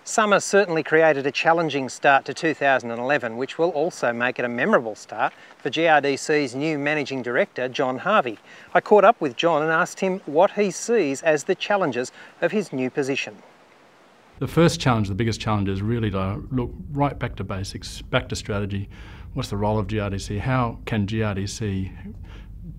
Summer certainly created a challenging start to 2011, which will also make it a memorable start for GRDC's new Managing Director, John Harvey. I caught up with John and asked him what he sees as the challenges of his new position. The first challenge, the biggest challenge, is really to look right back to basics, back to strategy. What's the role of GRDC? How can GRDC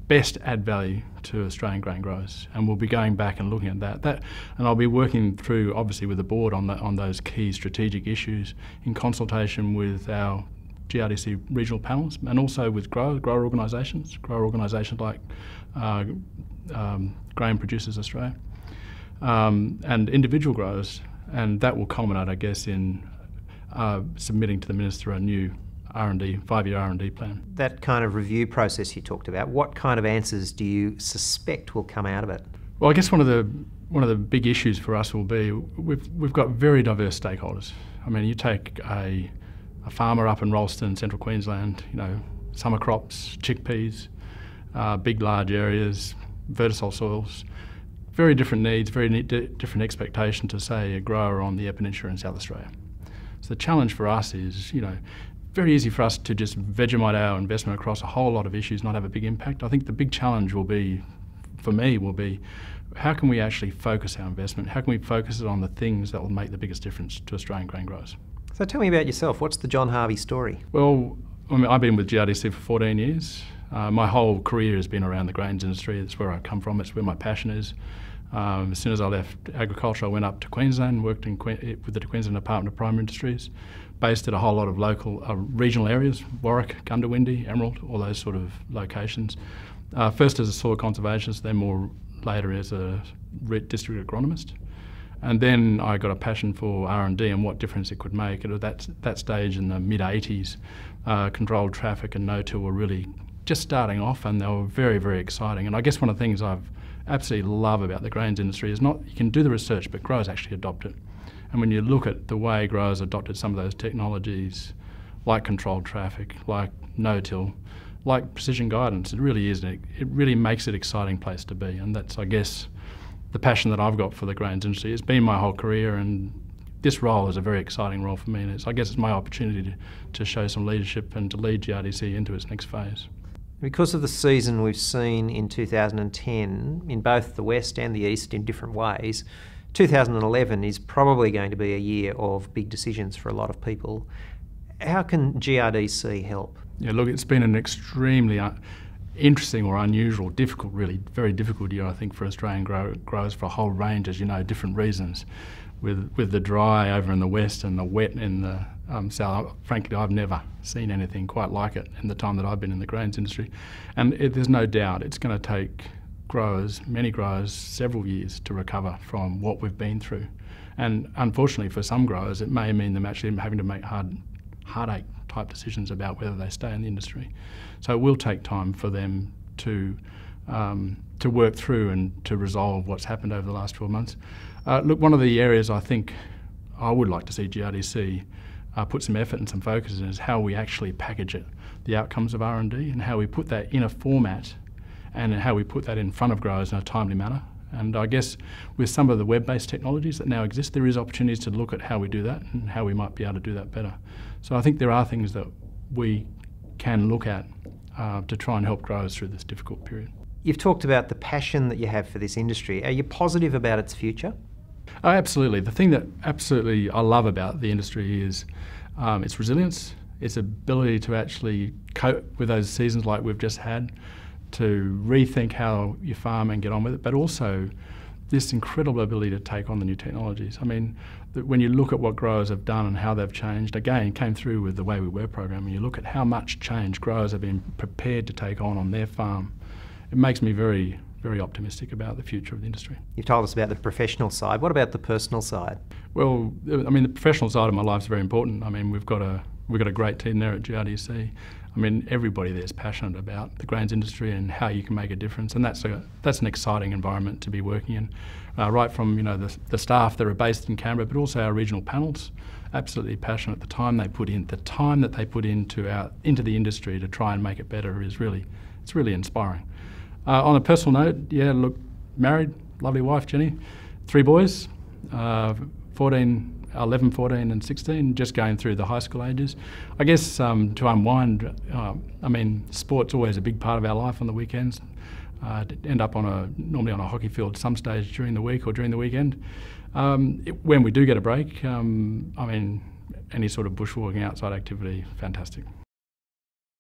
best add value to Australian grain growers? And we'll be going back and looking at that. And I'll be working through, obviously, with the board on those key strategic issues in consultation with our GRDC regional panels and also with grower organisations like Grain Producers Australia and individual growers. And that will culminate, I guess, in submitting to the Minister a new R&D, 5-year R&D plan. That kind of review process you talked about, what kind of answers do you suspect will come out of it? Well, I guess one of the big issues for us will be we've got very diverse stakeholders. I mean, you take a farmer up in Rolleston, Central Queensland, summer crops, chickpeas, big large areas, vertisol soils, very different needs, very different expectation to, say, a grower on the Eyre Peninsula in South Australia. So the challenge for us is, very easy for us to just Vegemite our investment across a whole lot of issues, not have a big impact. I think the big challenge will be, for me, how can we actually focus our investment? How can we focus it on the things that will make the biggest difference to Australian grain growers? So tell me about yourself. What's the John Harvey story? Well, I've been with GRDC for 14 years. My whole career has been around the grains industry. It's where I come from. It's where my passion is. As soon as I left agriculture, I went up to Queensland, worked with the Queensland Department of Primary Industries, based at a whole lot of local, regional areas, Warwick, Gundawindi, Emerald, all those sort of locations. First as a soil conservationist, then more later as a district agronomist. And then I got a passion for R&D and what difference it could make. And at that stage in the mid-80s, controlled traffic and no-till were really just starting off, and they were very, very exciting. And I guess one of the things I've absolutely love about the grains industry is you can do the research, but growers actually adopt it. And when you look at the way growers adopted some of those technologies, like controlled traffic, like no-till, like precision guidance, it really makes it an exciting place to be. And that's, I guess, the passion that I've got for the grains industry. It's been my whole career, and this role is a very exciting role for me. And I guess it's my opportunity to show some leadership and to lead GRDC into its next phase. Because of the season we've seen in 2010, in both the West and the East in different ways, 2011 is probably going to be a year of big decisions for a lot of people. How can GRDC help? Yeah, look, it's been an extremely interesting or unusual, difficult, really very difficult year, I think, for Australian growers for a whole range, as you know, different reasons. With the dry over in the West and the wet in the South, frankly, I've never seen anything quite like it in the time that I've been in the grains industry. And there's no doubt it's going to take many growers, several years to recover from what we've been through. And unfortunately for some growers, it may mean them actually having to make heartache type decisions about whether they stay in the industry. So it will take time for them to work through and to resolve what's happened over the last 12 months. Look, one of the areas I think I would like to see GRDC put some effort and some focus in is how we actually package it, the outcomes of R&D, and how we put that in a format and how we put that in front of growers in a timely manner. And I guess with some of the web-based technologies that now exist, there is opportunities to look at how we do that and how we might be able to do that better. So I think there are things that we can look at to try and help growers through this difficult period. You've talked about the passion that you have for this industry. Are you positive about its future? Oh, absolutely. The thing that absolutely I love about the industry is its resilience, its ability to actually cope with those seasons like we've just had, to rethink how you farm and get on with it, but also this incredible ability to take on the new technologies. I mean, when you look at what growers have done and how they've changed, again, came through with the Way We Were program, and you look at how much change growers have been prepared to take on their farm, it makes me very, very optimistic about the future of the industry. You've told us about the professional side. What about the personal side? Well, I mean, the professional side of my life is very important. I mean, we've got a great team there at GRDC. I mean, everybody there is passionate about the grains industry and how you can make a difference, and that's an exciting environment to be working in. Right from the staff that are based in Canberra, but also our regional panels, absolutely passionate. The time that they put into the industry to try and make it better is really inspiring. On a personal note, yeah, look, married, lovely wife Jenny, 3 boys, 14 11, 14 and 16, just going through the high school ages. I guess to unwind, I mean, sport's always a big part of our life on the weekends. End up normally on a hockey field some stage during the week or during the weekend. When we do get a break, I mean, any sort of bushwalking outside activity, fantastic.